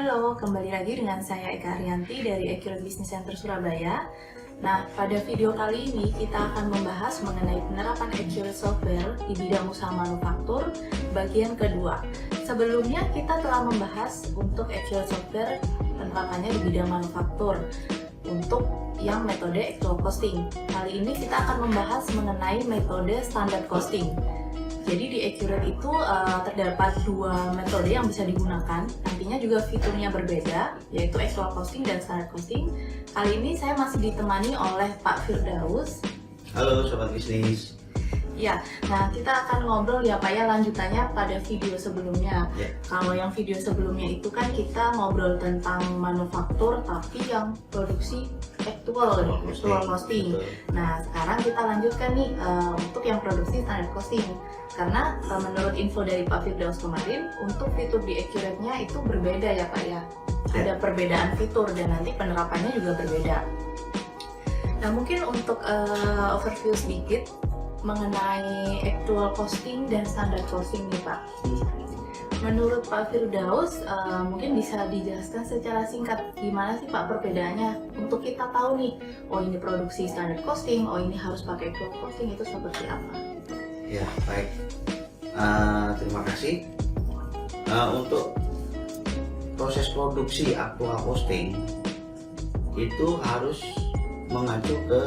Halo, kembali lagi dengan saya Eka Arianti dari Accurate Business Center Surabaya. Nah, pada video kali ini kita akan membahas mengenai penerapan Accurate Software di bidang usaha manufaktur bagian kedua. Sebelumnya kita telah membahas untuk Accurate Software penerapannya di bidang manufaktur untuk yang metode actual costing. Kali ini kita akan membahas mengenai metode standard costing. Jadi di Accurate itu terdapat dua metode yang bisa digunakan. Nantinya juga fiturnya berbeda, yaitu actual costing dan standard costing. Kali ini saya masih ditemani oleh Pak Firdaus. Halo Sobat Bisnis. Ya, nah kita akan ngobrol ya Pak ya lanjutannya pada video sebelumnya. Kalau yang video sebelumnya itu kan kita ngobrol tentang manufaktur tapi yang produksi actual costing. Nah sekarang kita lanjutkan nih untuk yang produksi standard costing. Karena menurut info dari Pak Firdaus kemarin, untuk fitur di Accurate-nya itu berbeda ya Pak ya. Ada perbedaan fitur dan nanti penerapannya juga berbeda. Nah mungkin untuk overview sedikit mengenai actual costing dan standard costing nih Pak. Menurut Pak Firdaus, mungkin bisa dijelaskan secara singkat gimana sih Pak perbedaannya untuk kita tahu nih, oh ini produksi standard costing, oh ini harus pakai actual costing, itu seperti apa? Ya baik, terima kasih. Untuk proses produksi actual costing itu harus mengacu ke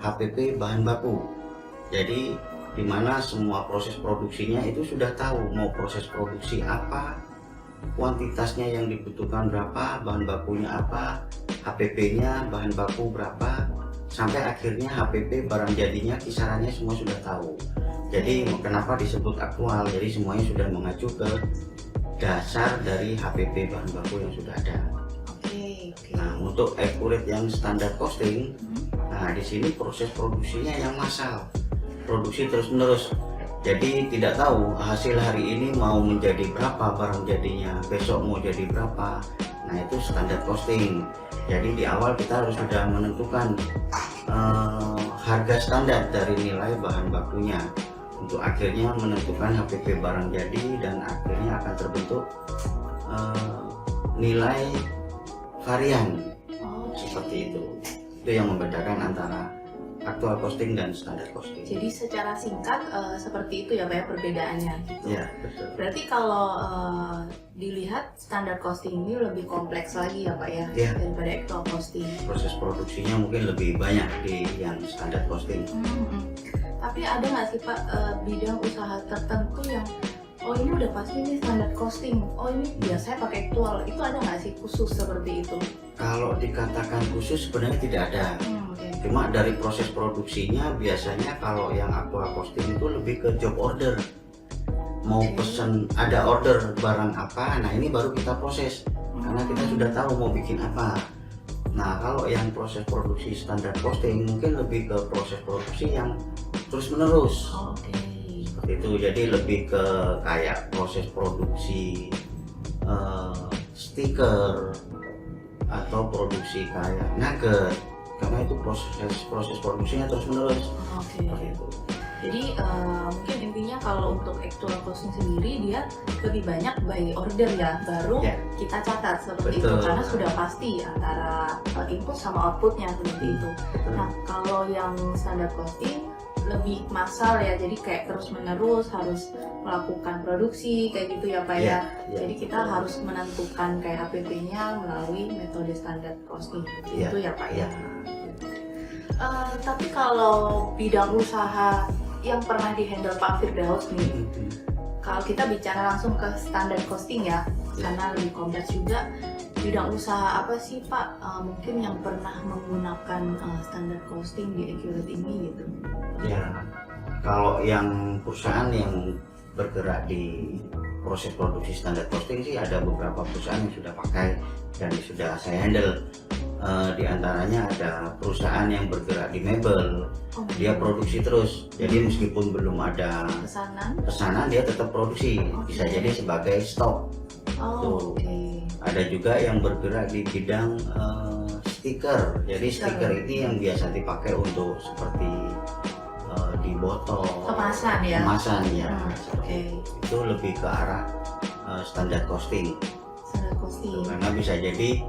HPP bahan baku. Jadi di mana semua proses produksinya itu sudah tahu mau proses produksi apa, kuantitasnya yang dibutuhkan berapa, bahan bakunya apa, HPP-nya bahan baku berapa, sampai akhirnya HPP barang jadinya kisarannya semua sudah tahu. Jadi kenapa disebut aktual? Jadi semuanya sudah mengacu ke dasar dari HPP bahan baku yang sudah ada. Nah untuk Accurate yang standar costing, nah di sini proses produksinya yang massal. Produksi terus-menerus, jadi tidak tahu hasil hari ini mau menjadi berapa barang jadinya, besok mau jadi berapa. Nah itu standar costing. Jadi di awal kita harus sudah menentukan harga standar dari nilai bahan bakunya untuk akhirnya menentukan HPP barang jadi dan akhirnya akan terbentuk nilai varian. Seperti itu yang membedakan antara actual costing dan standar costing. Jadi secara singkat seperti itu ya Pak ya perbedaannya gitu. Ya, betul. Berarti kalau dilihat standar costing ini lebih kompleks lagi ya Pak ya, daripada actual costing. Proses produksinya mungkin lebih banyak di yang standar costing. Tapi ada nggak sih Pak bidang usaha tertentu yang oh ini udah pasti ini standar costing, oh ini biasanya pakai actual, itu ada nggak sih khusus seperti itu? Kalau dikatakan khusus sebenarnya tidak ada. Cuma dari proses produksinya biasanya kalau yang actual costing itu lebih ke job order. Mau pesen ada order barang apa, nah ini baru kita proses karena kita sudah tahu mau bikin apa. Nah kalau yang proses produksi standar costing mungkin lebih ke proses produksi yang terus menerus. Seperti itu, jadi lebih ke kayak proses produksi stiker atau produksi kayak nugget, karena itu proses produksinya terus menerus. Itu. Jadi mungkin intinya kalau untuk actual costing sendiri dia lebih banyak by order ya, baru kita catat seperti itu karena sudah pasti antara input sama outputnya seperti itu. Nah kalau yang standar costing lebih massal ya, jadi kayak terus menerus harus melakukan produksi kayak gitu ya Pak ya. Jadi kita harus menentukan kayak HPP-nya melalui metode standar costing itu ya Pak ya. Tapi kalau bidang usaha yang pernah dihandle Pak Firdaus nih, kalau kita bicara langsung ke standar costing ya, karena lebih kompleks juga. Bidang usaha apa sih Pak mungkin yang pernah menggunakan standar costing di Accurate ini gitu? Ya, kalau yang perusahaan yang bergerak di proses produksi standar costing sih ada beberapa perusahaan yang sudah pakai dan sudah saya handle. Di antaranya ada perusahaan yang bergerak di mebel, dia produksi terus. Jadi meskipun belum ada pesanan dia tetap produksi, bisa jadi sebagai stok. Ada juga yang bergerak di bidang stiker. Jadi stiker ini yang biasa dipakai untuk seperti di botol, kemasan ya. Itu lebih ke arah standar costing. costing. Karena bisa jadi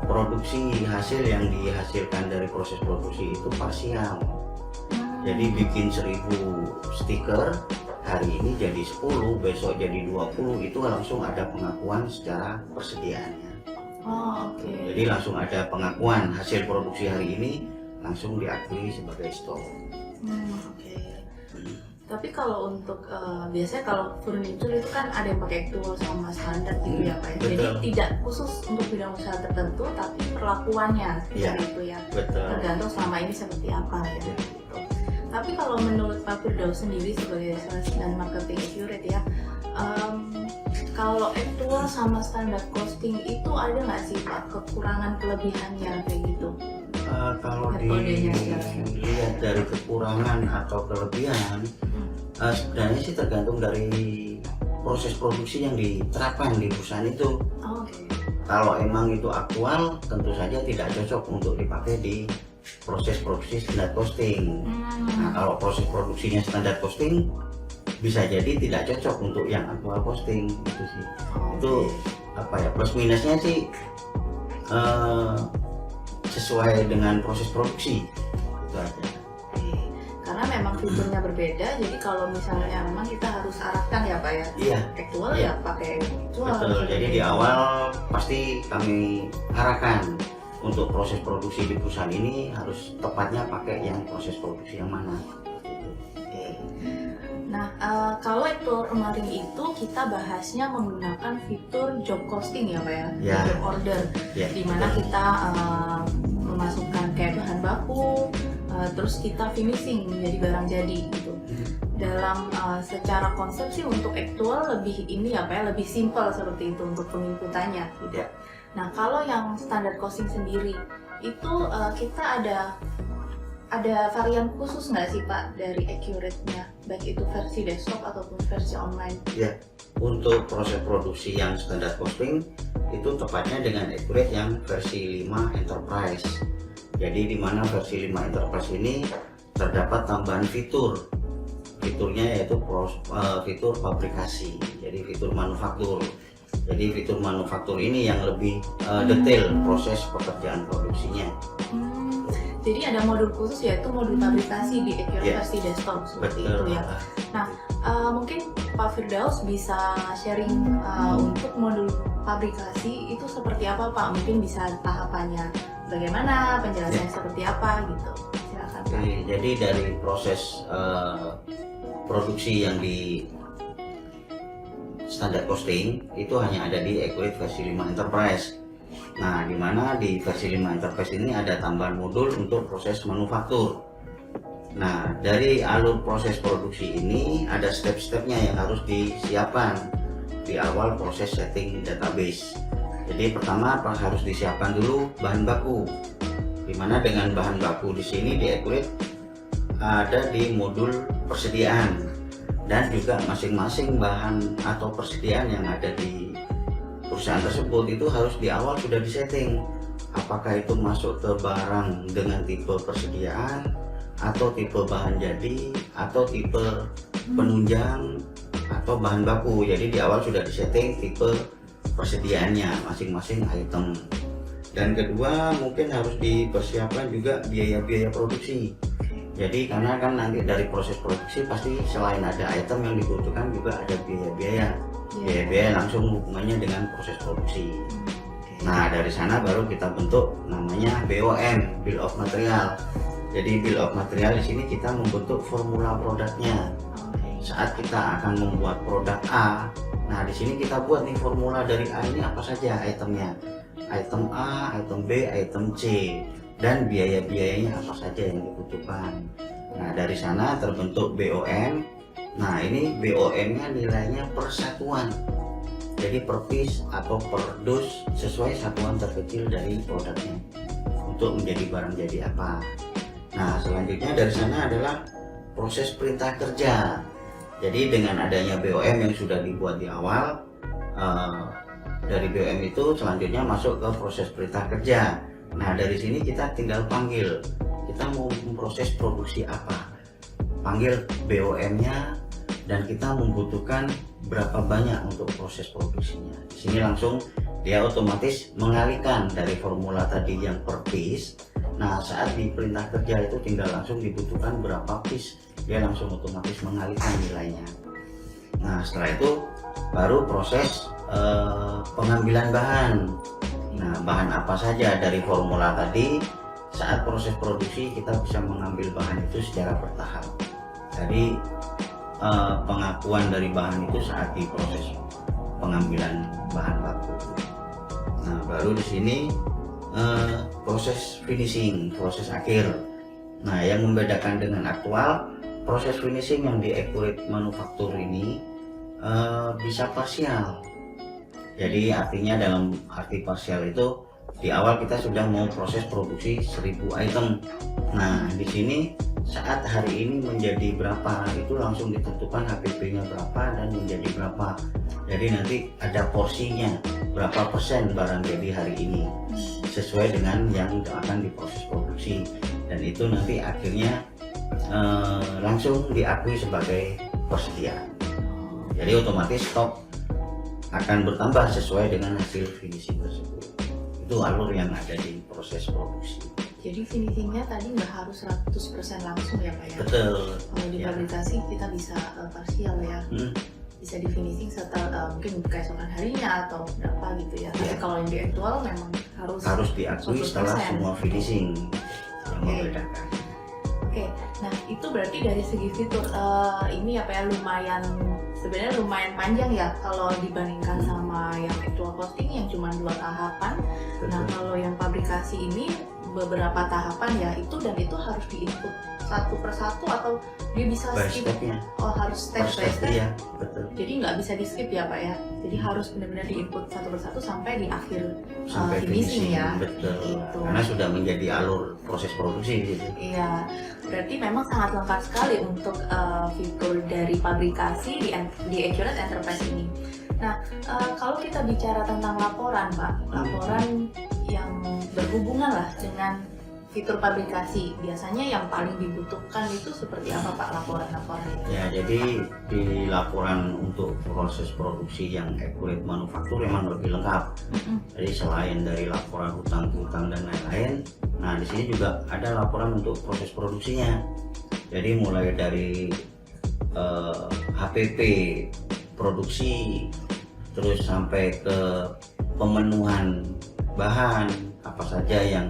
produksi hasil yang dihasilkan dari proses produksi itu parsial. Jadi bikin 1000 stiker, hari ini jadi 10, besok jadi 20, itu langsung ada pengakuan secara persediaannya. Oh, oke. Jadi langsung ada pengakuan hasil produksi hari ini langsung diakui sebagai stok. Oke. Tapi kalau untuk biasanya kalau furniture itu kan ada yang pakai actual sama standar gitu ya Pak. Betul. Jadi tidak khusus untuk bidang usaha tertentu, tapi perlakuannya seperti itu ya. Betul. Tergantung selama ini seperti apa ya. Gitu. Tapi kalau menurut Pak Firdaus sendiri sebagai sales dan marketing accurate ya, kalau actual sama standar costing itu ada nggak sih Pak kekurangan kelebihannya kayak gitu? Kalau dilihat dari kekurangan atau kelebihan, sebenarnya sih tergantung dari proses produksi yang diterapkan di perusahaan itu. Oke. Kalau emang itu aktual, tentu saja tidak cocok untuk dipakai di proses produksi standar costing. Nah, kalau proses produksinya standar costing, bisa jadi tidak cocok untuk yang aktual costing gitu sih. Itu apa ya, plus minusnya sih sesuai dengan proses produksi itu aja. Karena memang fiturnya berbeda, jadi kalau misalnya memang kita harus arahkan ya Pak ya. Iya. Actual Iya. ya pakai actual. Betul. Jadi di awal pasti kami arahkan untuk proses produksi di perusahaan ini harus tepatnya pakai yang proses produksi yang mana. Nah, kalau actual kemarin itu kita bahasnya menggunakan fitur job costing ya Pak ya, Ya. job order, Ya. di mana kita memasukkan kayak bahan baku, terus kita finishing menjadi barang jadi gitu. Dalam secara konsep sih untuk actual lebih ini ya Pak ya, lebih simpel seperti itu untuk penginputannya gitu. Ya. Nah, kalau yang standar costing sendiri itu kita ada varian khusus nggak sih Pak dari accurate-nya, baik itu versi desktop ataupun versi online? Ya, untuk proses produksi yang standar costing itu tepatnya dengan accurate yang versi 5 enterprise. Jadi di mana versi 5 enterprise ini terdapat tambahan fitur. Fiturnya yaitu fitur fabrikasi, jadi fitur manufaktur. Jadi fitur manufaktur ini yang lebih detail proses pekerjaan produksinya. Jadi ada modul khusus yaitu modul fabrikasi di accurate versi desktop seperti Betul. itu ya. Nah, mungkin Pak Firdaus bisa sharing untuk modul fabrikasi itu seperti apa Pak? Mungkin bisa tahapannya bagaimana, penjelasannya seperti apa gitu. Silakan Pak. Oke, jadi dari proses produksi yang di standar costing itu hanya ada di accurate versi 5 enterprise. Nah, di mana di versi 5 enterprise ini ada tambahan modul untuk proses manufaktur. Nah, dari alur proses produksi ini ada step-stepnya yang harus disiapkan di awal proses setting database. Jadi pertama harus disiapkan dulu bahan baku. Di mana dengan bahan baku di sini di accurate ada di modul persediaan, dan juga masing-masing bahan atau persediaan yang ada di perusahaan tersebut itu harus di awal sudah disetting apakah itu masuk ke barang dengan tipe persediaan atau tipe bahan jadi atau tipe penunjang atau bahan baku. Jadi di awal sudah disetting tipe persediaannya masing-masing item. Dan kedua mungkin harus dipersiapkan juga biaya-biaya produksi. Jadi karena kan nanti dari proses produksi pasti selain ada item yang dibutuhkan juga ada biaya-biaya. Biaya-biaya langsung hubungannya dengan proses produksi. Nah, dari sana baru kita bentuk namanya BOM, Bill of Material. Jadi Bill of Material di sini kita membentuk formula produknya. Saat kita akan membuat produk A, nah di sini kita buat nih formula dari A ini apa saja itemnya. Item A, item B, item C, dan biaya-biayanya apa saja yang dibutuhkan. Nah, dari sana terbentuk BOM. Nah, ini BOM-nya nilainya per satuan. Jadi per piece atau per dus sesuai satuan terkecil dari produknya untuk menjadi barang jadi apa. Nah, selanjutnya dari sana adalah proses perintah kerja. Jadi dengan adanya BOM yang sudah dibuat di awal, dari BOM itu selanjutnya masuk ke proses perintah kerja. Nah, dari sini kita tinggal panggil, kita mau memproses produksi apa, panggil BOM-nya, dan kita membutuhkan berapa banyak untuk proses produksinya. Di sini langsung dia otomatis mengalihkan dari formula tadi yang per piece. Nah, saat di perintah kerja itu tinggal langsung dibutuhkan berapa piece, dia langsung otomatis mengalihkan nilainya. Nah, setelah itu baru proses pengambilan bahan. Nah, bahan apa saja dari formula tadi, saat proses produksi kita bisa mengambil bahan itu secara bertahap. Jadi pengakuan dari bahan itu saat di proses pengambilan bahan baku. Nah, baru di sini proses finishing, proses akhir. Nah, yang membedakan dengan aktual, proses finishing yang di accurate manufaktur ini bisa parsial. Jadi artinya dalam arti parsial itu di awal kita sudah mau proses produksi 1000 item. Nah, di sini saat hari ini menjadi berapa itu langsung ditentukan HPP-nya berapa dan menjadi berapa. Jadi nanti ada porsinya berapa persen barang jadi hari ini sesuai dengan yang akan diproses produksi, dan itu nanti akhirnya langsung diakui sebagai persediaan. Jadi otomatis stok akan bertambah sesuai dengan hasil finishing tersebut. Itu alur yang ada di proses produksi. Jadi finishingnya tadi nggak harus 100% langsung ya Pak ya? Betul. Kalau di fabrikasi kita bisa parsial ya. Bisa di finishing setelah mungkin keesokan harinya atau berapa gitu ya. Tapi kalau yang di actual memang harus diakui 100%. setelah semua finishing yang membedakan. Oke, nah itu berarti dari segi fitur ini apa ya, sebenarnya lumayan panjang ya kalau dibandingkan sama yang actual costing yang cuma 2 tahapan. Betul. Nah kalau yang fabrikasi ini beberapa tahapan ya itu, dan itu harus diinput satu persatu atau dia bisa By skip? step-nya. Oh, harus step by step. Iya, betul. Jadi nggak bisa di skip ya Pak ya. Jadi harus benar-benar diinput satu persatu sampai di akhir Sampai finishing ya. Betul. Gitu. Karena sudah menjadi alur proses produksi gitu. Iya, berarti memang sangat lengkap sekali untuk fitur dari fabrikasi di Accurate Enterprise ini. Nah, kalau kita bicara tentang laporan Pak, laporan yang berhubungan lah dengan fitur fabrikasi, biasanya yang paling dibutuhkan itu seperti apa Pak laporan-laporan itu? Ya, jadi di laporan untuk proses produksi yang accurate manufaktur memang lebih lengkap. Jadi selain dari laporan hutang dan lain-lain, nah di sini juga ada laporan untuk proses produksinya. Jadi mulai dari HPP produksi, terus sampai ke pemenuhan bahan apa saja yang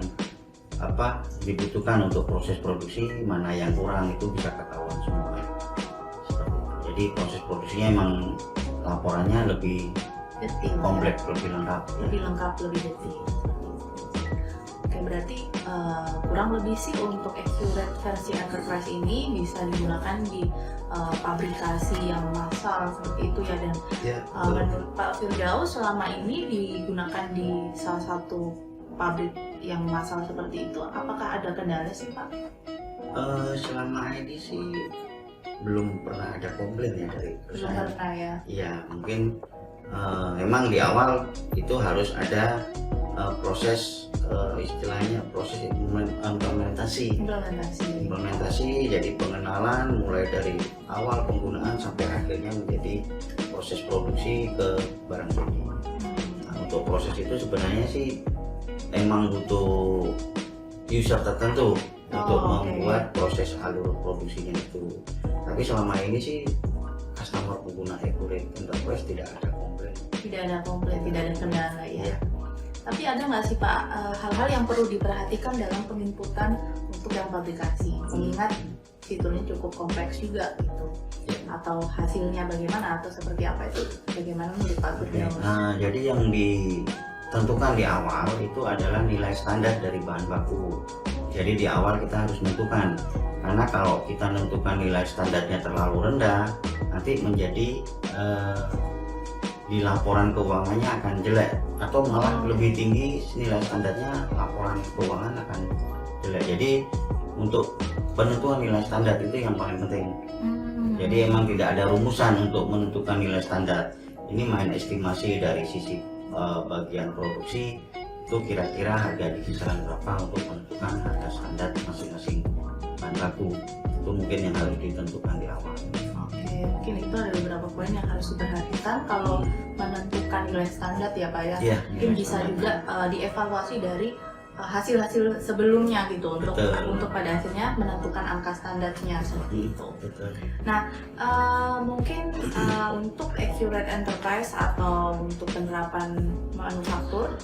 dibutuhkan untuk proses produksi, mana yang kurang itu bisa ketahuan semua. Seperti itu. Jadi proses produksinya emang laporannya lebih Detail, kompleks, lebih lengkap. lebih lengkap, lebih detail. Oke, berarti kurang lebih sih untuk Accurate versi Enterprise ini bisa digunakan di fabrikasi yang massal seperti itu ya, dan Ya, menurut Pak Firdaus selama ini digunakan di salah satu pabrik yang massal seperti itu, apakah ada kendala sih Pak? selama ini sih belum pernah ada komplain ya dari Belum perusahaan. pernah ya. Iya, mungkin memang di awal itu harus ada proses istilahnya proses implementasi. Jadi pengenalan mulai dari awal penggunaan sampai akhirnya menjadi proses produksi ke barang jadi. Nah, untuk proses itu sebenarnya sih emang butuh user tertentu untuk membuat proses alur produksinya itu. Tapi selama ini sih customer pengguna Accurate Enterprise tidak ada komplain. Tidak ada komplain, tidak ada kendala ya. Iya. Tapi ada nggak sih Pak hal-hal yang perlu diperhatikan dalam penginputan untuk yang fabrikasi? Mengingat fiturnya cukup kompleks juga gitu. Atau hasilnya bagaimana atau seperti apa itu? Bagaimana menurut Pak Firdaus? Nah, jadi yang ditentukan di awal itu adalah nilai standar dari bahan baku. Jadi di awal kita harus menentukan, karena kalau kita menentukan nilai standarnya terlalu rendah, nanti menjadi di laporan keuangannya akan jelek, atau malah lebih tinggi nilai standarnya laporan keuangan akan jelek. Jadi untuk penentuan nilai standar itu yang paling penting. Jadi emang tidak ada rumusan untuk menentukan nilai standar. Ini main estimasi dari sisi bagian produksi, itu kira-kira harga di kisaran berapa untuk menentukan harga standar masing-masing bahan baku. Itu mungkin yang harus ditentukan di awal. Oke, mungkin itu ada beberapa poin yang harus diperhatikan kalau menentukan nilai standar ya Pak ya. Iya, Mungkin nilai bisa standar. juga dievaluasi dari hasil-hasil sebelumnya gitu untuk Betul. pada akhirnya menentukan angka standarnya seperti itu. Betul. Mungkin untuk accurate enterprise atau untuk penerapan manufaktur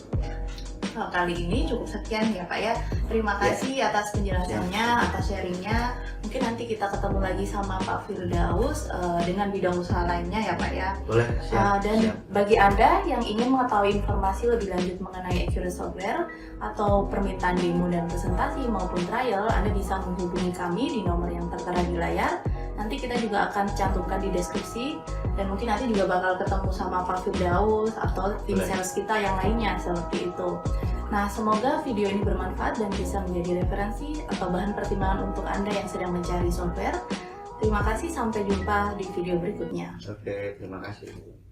kali ini cukup sekian ya Pak ya. Terima kasih atas penjelasannya, atas sharingnya. Mungkin nanti kita ketemu lagi sama Pak Firdaus dengan bidang usaha lainnya ya Pak ya. Boleh, siap. Dan siap. bagi Anda yang ingin mengetahui informasi lebih lanjut mengenai Accurate Software atau permintaan demo dan presentasi maupun trial, Anda bisa menghubungi kami di nomor yang tertera di layar. Nanti kita juga akan cantumkan di deskripsi dan mungkin nanti juga bakal ketemu sama Pak Firdaus atau tim Boleh. sales kita yang lainnya seperti itu. Nah, semoga video ini bermanfaat dan bisa menjadi referensi atau bahan pertimbangan untuk Anda yang sedang mencari software. Terima kasih, sampai jumpa di video berikutnya. Oke, terima kasih.